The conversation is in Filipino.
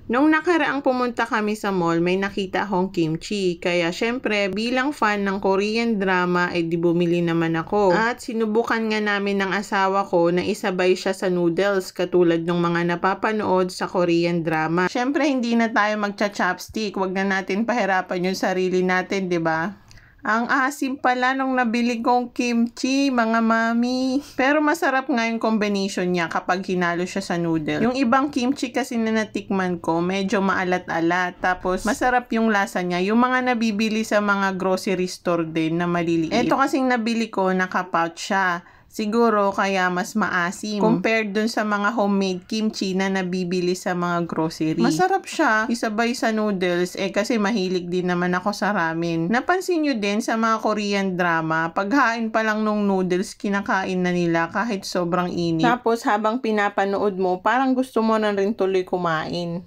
Nung nakaraang pumunta kami sa mall, may nakita akong kimchi. Kaya syempre, bilang fan ng Korean drama, ay di bumili naman ako. At sinubukan nga namin ng asawa ko na isabay siya sa noodles katulad ng mga napapanood sa Korean drama. Syempre, hindi na tayo magcha-chopstick. Wag na natin pahirapan yung sarili natin, di ba? Ang asim pala nung nabili kong kimchi, mga mami. Pero masarap nga yung combination niya kapag hinalo siya sa noodle. Yung ibang kimchi kasi na natikman ko, medyo maalat-alat. Tapos masarap yung lasa niya. Yung mga nabibili sa mga grocery store din na maliliit. Ito kasing nabili ko, naka-pouch siya. Siguro kaya mas maasim compared dun sa mga homemade kimchi na nabibili sa mga grocery. Masarap siya isabay sa noodles kasi mahilig din naman ako sa ramen. Napansin nyo din sa mga Korean drama, paghain pa lang nung noodles kinakain na nila kahit sobrang init. Tapos habang pinapanood mo, parang gusto mo na rin tuloy kumain.